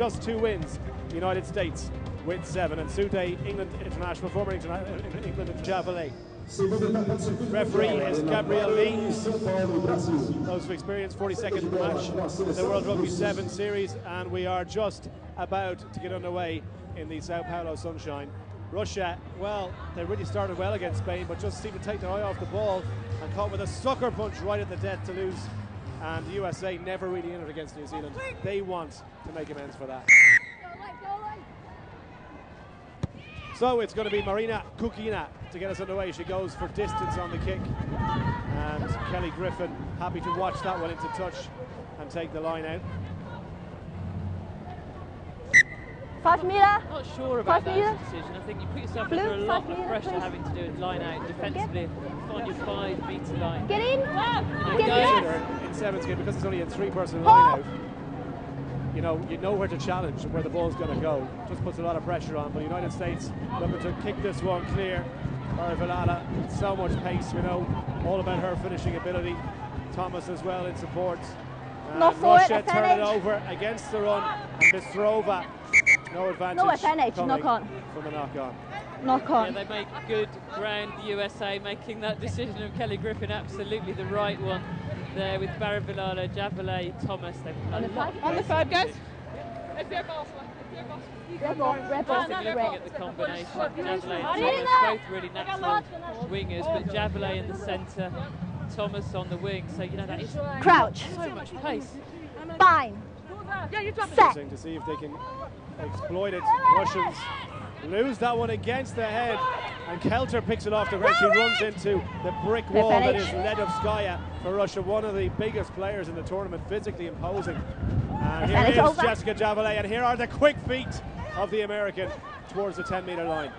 Just 2 wins, the United States with 7, and Sute, England international, former England javelin. Referee is Gabriel Lee. Those of experience, 42nd match in the World Rugby 7 series, and we are just about to get underway in the Sao Paulo sunshine. Russia, well, they really started well against Spain, but just seemed to take their eye off the ball and caught with a sucker punch right at the death to lose. And the USA never really in it against New Zealand. They want to make amends for that. So it's going to be Marina Kukina to get us underway. She goes for distance on the kick. And Kelly Griffin happy to watch that one into touch and take the line out. 5 metre. Not sure about that decision. I think you put yourself under a lot of pressure having to do a line out defensively. Find your 5 metre line. Get in. Get in. In Sevens game, because it's only a 3-person line out, you know where to challenge and where the ball's going to go. Just puts a lot of pressure on. But the United States looking to kick this one clear. Vilala, so much pace, all about her finishing ability. Thomas as well in support. And Russia turn it over against the run, and Bistrova. No advantage knock on. From the knock-on. Knock on. Yeah, they make good ground, the USA, making that decision of Kelly Griffin absolutely the right one there with Vilala, Javelin, Thomas. On the 5, guys. Looking at the combination, Javelin and Thomas, both really natural wingers, but Javelin in the centre, Thomas on the wing, so that is crouch. So much pace. Bind. Set. To see if they can exploit it. Russians lose that one against the head, and Kelter picks it off the ground. She runs into the brick wall that is Ledovskaya for Russia, one of the biggest players in the tournament, physically imposing. And here is Jessica Javelin, and here are the quick feet of the American towards the 10-metre line.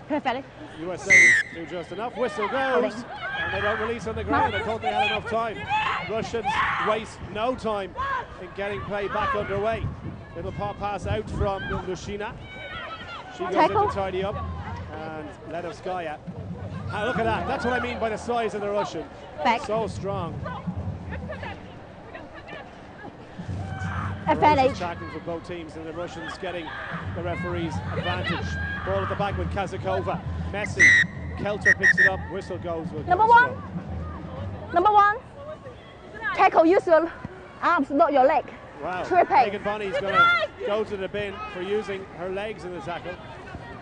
Perfect. USA do just enough. Whistle goes, and they don't release on the ground. I thought they had enough time. Russians waste no time in getting play back underway. Little pop pass out from Lushina. She goes in to tidy up, and Ledovskaya. Look at that. That's what I mean by the size of the Russian. Back. So strong. Advantage. Tackling for both teams, and the Russians getting the referee's advantage. Ball at the back with Kazakova. Messi. Kelter picks it up. Whistle goes. Number 1. Number 1. Tackle. Use your arms, not your leg. Wow. Tripping. Megan Bonney's going to go to the bin for using her legs in the tackle.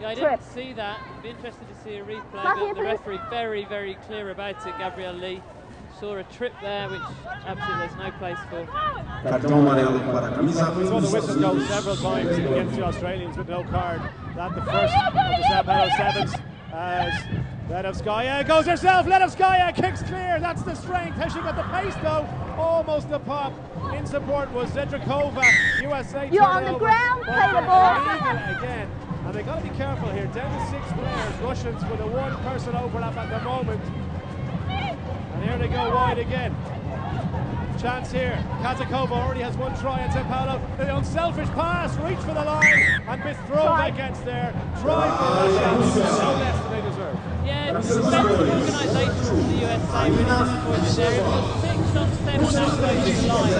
Yeah, I didn't see that. I'd be interested to see a replay, but the referee very, very clear about it. Gabriel Lee saw a trip there, which absolutely there's no place for. We saw the whistle go several times against the Australians with no card. That the first of the Sao Paulo Sevens, as Ledovskaya goes herself. Ledovskaya kicks clear. That's the strength. Has she got the pace though? Almost the pop. In support was Zedrakova. USA. You're on the ground. Play the ball. Again. And they got to be careful here. Down to 6 players. Russians with a 1-person overlap at the moment. And here they go wide again. Chance here. Kazakova already has 1 try in Sao Paulo. The unselfish pass, reach for the line, and Bistrova gets there. Try for Russia, no less than they deserve. Yeah, defensive organisation from the USA really disappointed there. If you're 6 on 7 outside the line,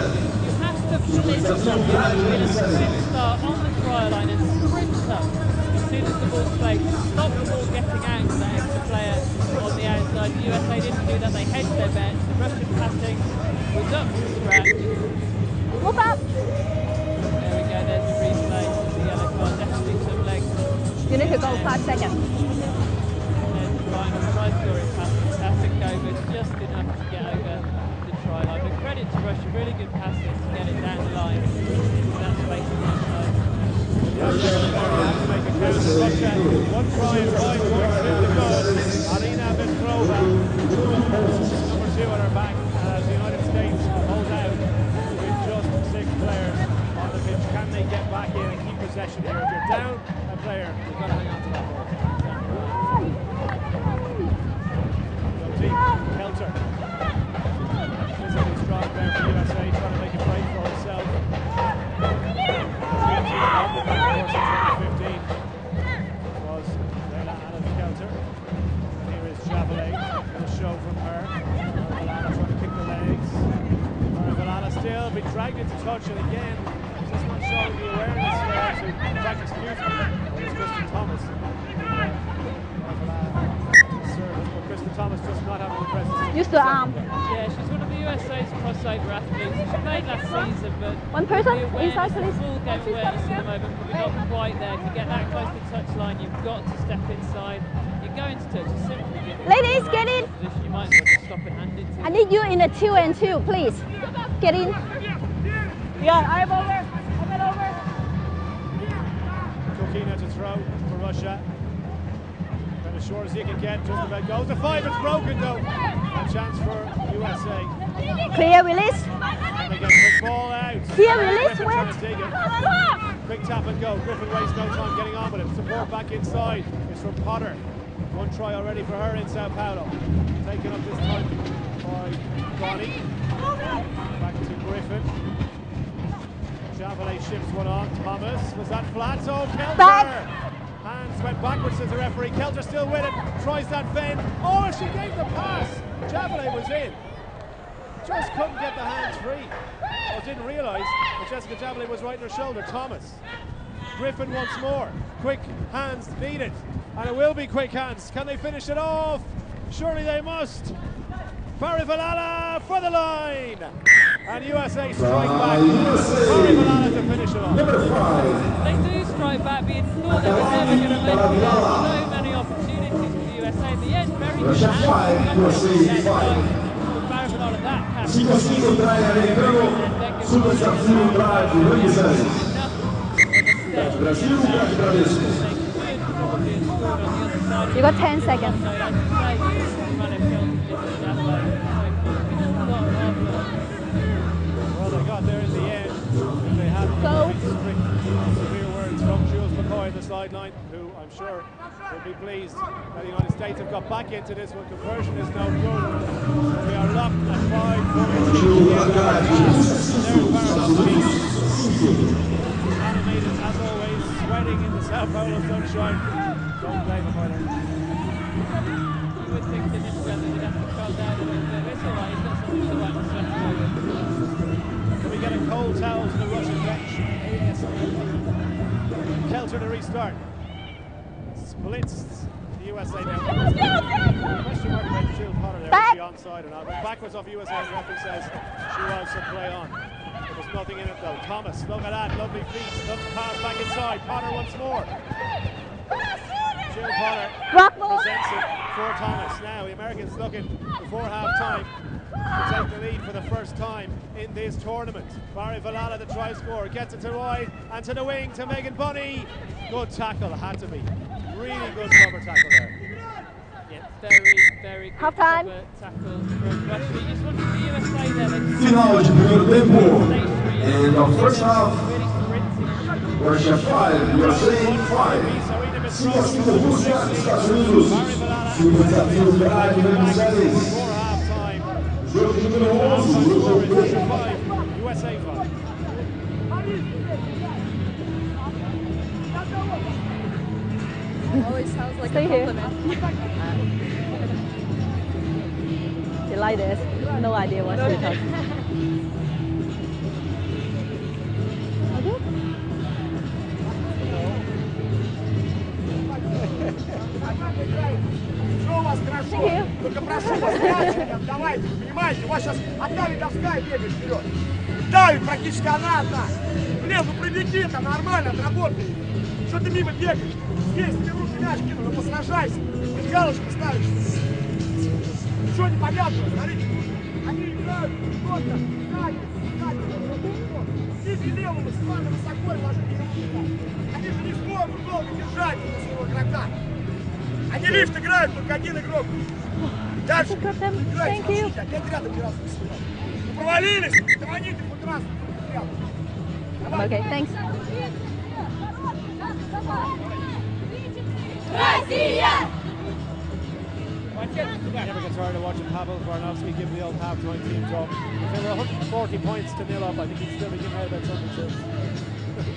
you have to flip something in a quick start on the try line and sprint up as soon as the ball's played. Stop the ball getting out to that extra player on the outside. The USA didn't do that, they hedged their bets. The Russian passing was up to scratch. Move up. There we go, there's the replay. The yellow card, definitely some legs. You need to go 5 seconds. There's the final try scoring pass. Kazakova just enough to get over the try line. But credit to Russia, really good passing to get it down the line. That's basically the side. Russia, 1 try and 5 points still to go. Alina Bistrova, number 2 on her back, as the United States holds out with just 6 players on the pitch. Can they get back in and keep possession here? If you're down a player, you've got to hang on to that ball. Go deep, Kelter. Physically strong there for USA, trying to make a break for herself. Was Leila Kelter. Here is Javelin. Little show from her. Vilala trying to kick the legs. Vilala still being dragged into touch, and again, just not showing the awareness Use the arm. Yeah, she's one of the USA's crossover athletes. She played last season, but one person the inside, please. full game awareness at the moment, probably not quite there. To get that close to touchline, you've got to step inside. You're going to touch, you simply give it. Ladies, get in. Position. You might as well just stop and hand it to I need you in a 2 and 2, please. Get in. Yeah, I'm over. I'm over. Kokina to throw for Russia. And as short as he can get, just about goes to 5. It's broken though. A chance for USA. Clear release. And they get the ball out. Clear release. Griffin trying to take it. Quick tap and go. Griffin wastes no time getting on with it. Support back inside. It's from Potter. 1 try already for her in Sao Paulo. Taken up this time by Bonnie. Back to Griffin. Javelin shifts one on. Thomas. Was that flat? Oh, Kelter! Back. Hands went backwards as the referee. Kelter still with it. Tries that fend. Oh, she gave the pass. Javelin was in. Just couldn't get the hands free. Or didn't realise that Jessica Javelin was right in her shoulder. Thomas. Griffin once more. Quick hands needed. And it will be quick hands. Can they finish it off? Surely they must. Parivalala for the line. And USA strike back. Parivalala to finish it off. They do strike back, being thought they were never going to make it. So many opportunities for the USA. In the end, very good hands. Parivalala, that pass. You got 10 seconds. Well, they got there in the end. They had severe words from Jules McCoy on the sideline, who I'm sure will be pleased that the United States have got back into this one. Conversion is no good. We are locked at 5 points. Animated as always, sweating in the Sao Paulo sunshine. Don't blame him for that. You would think that this weather would have to calm down a little bit. It's alright, he's got something to wipe the sweat away. Can we get a cold towel to the Russian bench? Yes. Kelter to restart. Splits the USA now. Question mark about Jill Potter there. Is she onside or not? Backwards off USA, and the referee says she was to play on. There was nothing in it though. Thomas, look at that, lovely feet. Looks pass back inside. Potter once more. Jill Potter presents it for Thomas. Now the Americans looking before half-time to take the lead for the first time in this tournament. Barry Valala, the try scorer, gets it to wide and to the wing to Megan Bunny. Good tackle, had to be. Really good cover tackle there. Yeah, very good cover tackle from Russia. You just wanted the USA there. Final de primeiro tempo. And the first half. Russia 5, USA 5. 5-5 Rússia, Estados Unidos. Silva desafio grave na Miseres. Jogo número 11, Russia 5, USA 5. Always sounds like a compliment. You like this? No idea what you're talking about. Все у вас хорошо, только прошу вас, мальчиков, давайте, вы понимаете, у вас сейчас одна видовская бегает вперед. Давит практически она одна. Блин, ну пробеги, там нормально, отработай. Что ты мимо бегаешь? Здесь тебе руки мяч кинул, ну посражайся. Хоть галочку ставишь. Что непонятно, смотрите. Они играют, кто-то, Идите левым, максимально высоко и ложите руки. Они же не смогут долго держать своего игрока. Они лифт играют, только один игрок. Дальше играйте, опять рядом ни разу не стоял. Ну провалились, даваните хоть раз. Okay, thanks. Россия! Never get tired of watching Pavel Varnovsky give the old half-time team talk. If they were 140 points to nil up, I think he'd still be giving out about something too.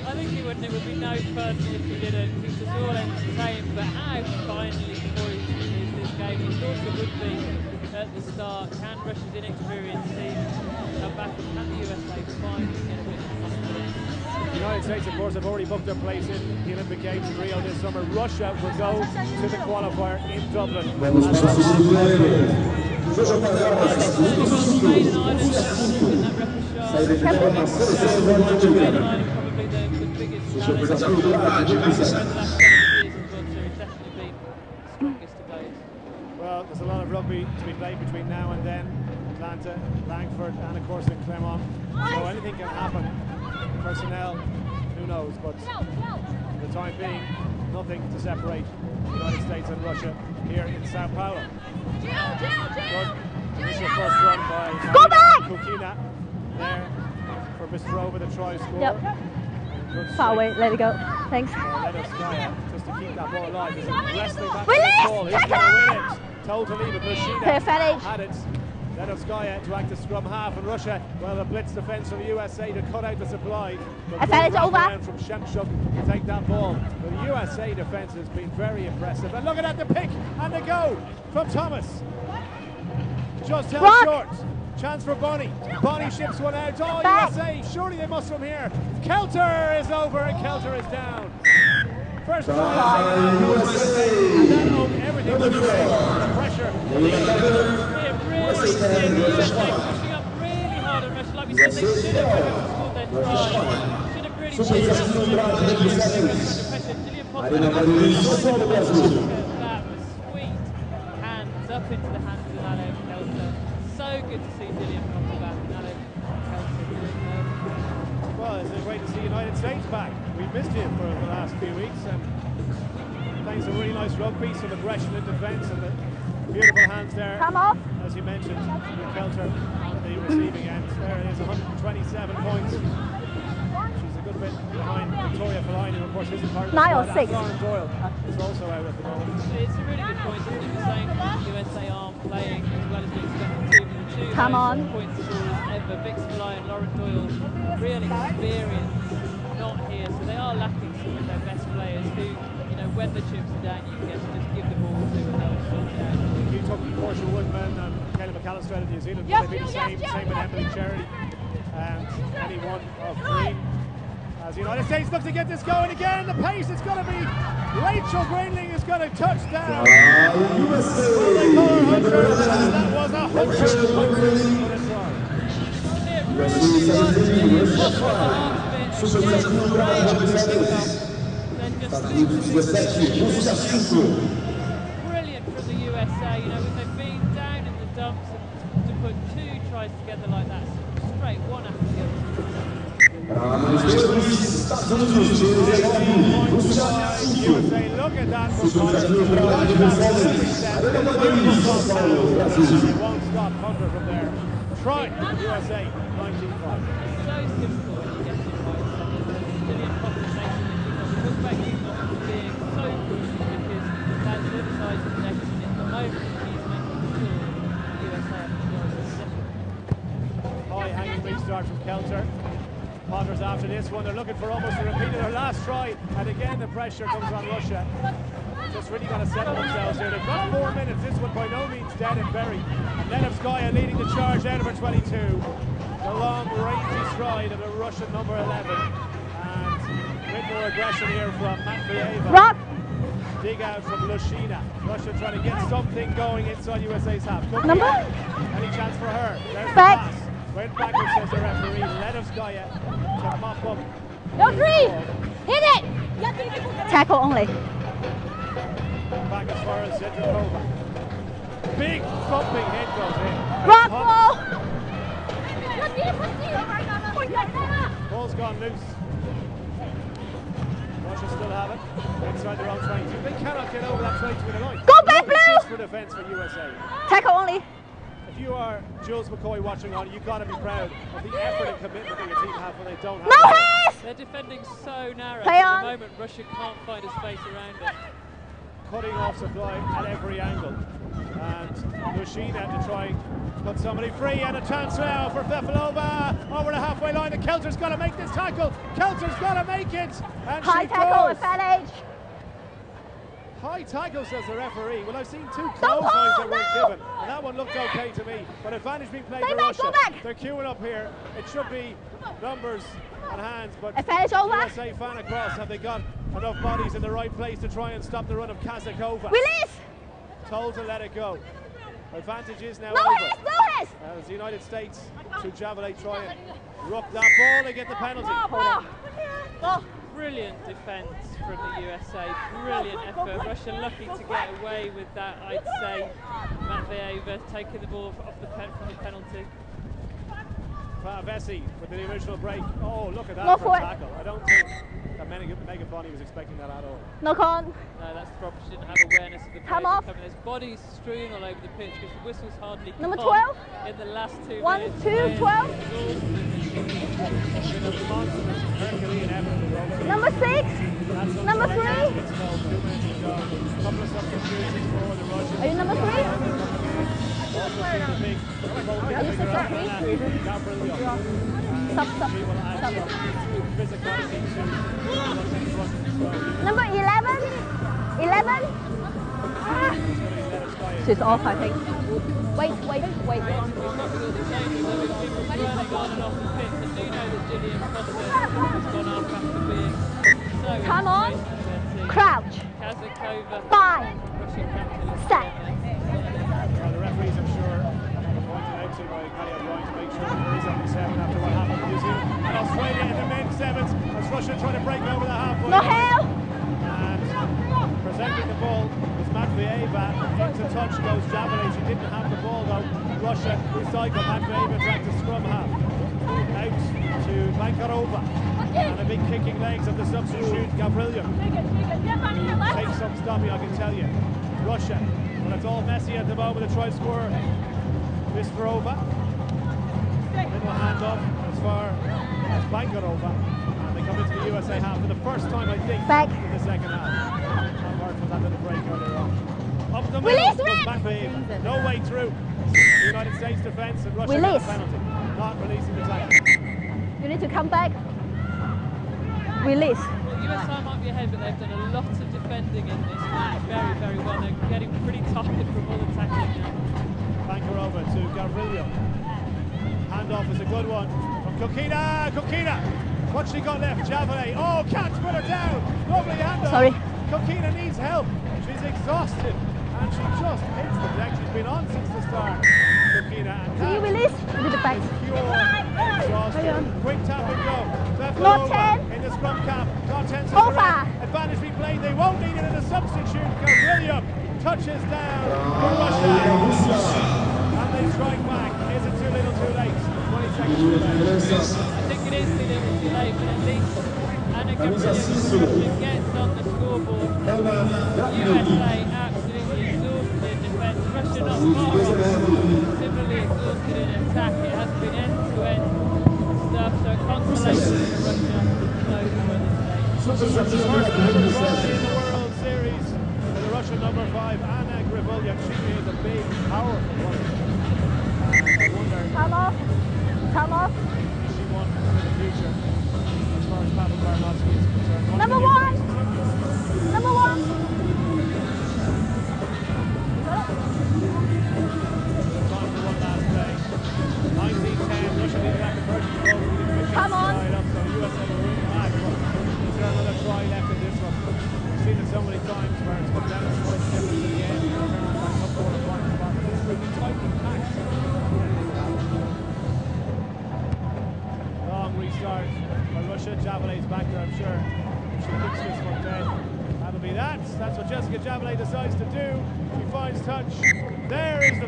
I think he wouldn't. It would be no fun if he didn't. He was all entertained, but how finally poised is this game? He thought it would be at the start. Can Russia's inexperienced team come back, and can the USA finally get a bit of confidence? The United States, of course, have already booked their place in the Olympic Games in Rio this summer. Russia will go to the qualifier in Dublin. Spain and Ireland in that repertoire. Spain and Ireland probably the biggest challenge over the last 7 years as well, so it's definitely been the strongest to date. Well, there's a lot of rugby to be played between now and then. Atlanta, Langford, and of course in Clermont. So anything can happen. Personnel, who knows, but for the time being, nothing to separate the United States and Russia here in Sao Paulo. Good initial first run by Kukina there for Mr. Over the try score. Yep. Far away, let it go. Thanks. Just to keep that ball alive. Wrestling back to the ball. He's going to win it. Totally, but Lushina had it. Lenovskaya to act as scrum half, and Russia, well, the blitz defence from the USA to cut out the supply. Advantage over. From Shemchuk to take that ball. But the USA defence has been very impressive. And look at that, the pick and the go from Thomas. Just held short. Chance for Bonnie. Bonnie ships one out. Oh, USA, surely they must from here. Kelter is over and Kelter is down. First try, and that owned everything with the pressure. Really seeing the USA pushing up really hard on Russia. Like we said, they should have scored their try. Should have really chased that pressure. Gillian Potter, that was sweet. Hands up into the hands of Alev Kelter. So good to see Gillian Potter back and Alev Kelter doing that. Well, it's great to see United States back. We've missed you for the last few weeks, and playing some really nice rugby, some aggression in defence, and the beautiful hands there. Come off. As you mentioned, with Kelter on the receiving end. There it is, 127 points. She's a good bit behind Victoria Fellaini, who of course isn't part of the squad. 9 or 6. Lauren Doyle is also out at the moment. It's a really good point, isn't it? We're saying the USA aren't playing as well as we expected to. The two point scorers ever. Vix Fellaini and Lauren Doyle, real experience, not here. So they are lacking some of their best players who, you know, when the chips are down, you can get to just give the ball to and they'll sort it out. You took Portia Woodman and Kayla McAllister out of New Zealand. They've been the same with Emily Charity and any one of Green. As the United States look to get this going again, the pace, it's going to be Rachel Greenling is going to touch down. Well, they call her Hunter, and that was a Hunter for the try. Brilliant from the USA, you know, when they've been down in the dumps and to put 2 tries together like that, straight one after the other. USA, look at that for He won't stop Hunter from there. Try USA, 19-5. So simple when you get it right. Gillian Potter making the kickoff. It looks like kickoff being so crucial because that's the other side of the net, and at the moment he's making sure the USA have to go. High hanging restart from Kelter. Potter's after this one. They're looking for almost a repeat of their last try, and again the pressure comes on Russia. Just really got to settle themselves here. They've got 4 minutes. This one by no means dead and buried. And Lenovskaya leading the charge out of her 22. The long rangy stride of the Russian number 11. And a bit more aggression here from Matvieva. Dig out from Lushina. Russia trying to get something going inside USA's half. Number? Any chance for her? There's the pass. Went backwards, says the referee. Lenovskaya to mop up. No 3! Hit it! Tackle only. Back as far as Zedrikova. Big thumping hit goes in. Rock ball! Ball's gone loose. Russia still have it. Inside their own 22. They cannot get over that 22 with a line. Go back, Blue! For defence for USA. Tackle only. If you are Jules McCoy watching on, you've got to be proud of the effort and commitment that your team have when they don't have No hands! They're defending so narrow. Play At on. the moment, Russia can't find a space around it. Cutting off supply at every angle. And Lushina to try put somebody free, and a chance now for Fefalova over the halfway line, and Kelter's got to make this tackle. Kelter's got to make it, and high she tackle does. advantage. High tackle, says the referee. Well, I've seen 2 close lines that weren't given, and that one looked okay to me. But advantage being played for Russia. They're queuing up here. It should be numbers and hands, but advantage over. USA fan across. Have they got enough bodies in the right place to try and stop the run of Kazakova? Release! Told to let it go. Advantage is now No over. hits, no hits. As the United States to Javelin try and rock that ball and get the penalty. Brilliant defence from the USA, brilliant effort. Russia lucky to get away with that, I'd say. Matveeva taking the ball off from the penalty. Vesey with the original break. Oh, look at that Go for for a it. tackle. I don't think that Megan Bonney was expecting that at all. No con. No, that's the problem. She didn't have awareness of the Come play off. coming. There's bodies strewn all over the pitch because the whistle's hardly Number gone 12. in the last 2 1, minutes. 2, 12. It's been a monstrous Herculean effort from both teams. Number 6. That's some Number time 3. after it's goal, 2 minutes to go. A couple of substitutions for the Russians. Are you number 3? Also seems a big Are you substitute? Gabriel. Sub. She will add some physicality to the Russian front as well. Number 11. 11. She's off, I think. Wait. We've got all the changes that we've been running on and off the pitch. I do know that Gillian Foster has gone off after being so Come on. inspirational to their team. Crouch. Kazakova, 5. Russian captain. Set. The referees, I'm sure, pointed out to by Kelly O'Brien to make sure that he's up to 7 after what happened to New Zealand. And Australia in the men's sevens as Russia trying to break over the halfway No line. hell. And presenting the ball was Matveeva. Into touch goes Javelin. She didn't have the ball though. Russia recycled. Matveeva dragged the scrum half. Out to Bankarova. And a big kicking legs of the substitute Gavrilian. Takes some stopping, I can tell you. Russia. But it's all messy at the moment. The try scorer, Visvarova. Little handoff as far as Bankarova. And they come into the USA half for the first time, I think, Back. in the second half. Not hard for that little break earlier on. Up the middle, Release, goes Rick! Matveeva. No way through. The United States defence and Russia Release. get a penalty. Not releasing the tackle. You need to come back. Release. Well, USA might be ahead, but they've done a lot of defending in this match. Very, very well. They're getting pretty tired from all the tackling now. Bankarova to Gavrilo. Handoff is a good one from Kukina. Kukina! What's she got left? Javelin. Oh, can't put her down. Lovely handoff. Sorry. Kukina needs help. She's exhausted and she just hits the deck. She's been on since the start. Kukina. And Can you that release? Do the back. is pure exhaustion. Quick tap and go. Not Stefan 10. in the scrum cap. Not 10 seconds. Over. Advantage be played. They won't need it in a substitute. Gavrilo touches down for Russia. And they strike back. Is it too little too late? 20 seconds too late. I think it is too little too late, but at least Anna Gabriel gets on the scoreboard. USA absolutely exhausted in defence. Russia not far off. Similarly exhausted in attack. It has been end-to-end stuff, so consolation for Russia over the States. First in the World Series for the Russian number 5, Anna Grivulya. She is a big, powerful woman. And I wonder Come off. Come off. if she won for the future as far as Pavel Baranovsky is concerned. Number 1. Number 1. Time for one last play. 1910, Russia needed that conversion goal. Come on. Up, so USA were really mad. Is there another try left in this one? We've seen it so many times where it's come down to the point difference in the end. And turn back up for the final spot. But it's really tightly packed. Long restart by Russia. Javelin's back there, I'm sure. She kicks this one dead. That'll be that. That's what Jessica Javelin decides to do. She finds touch. There is the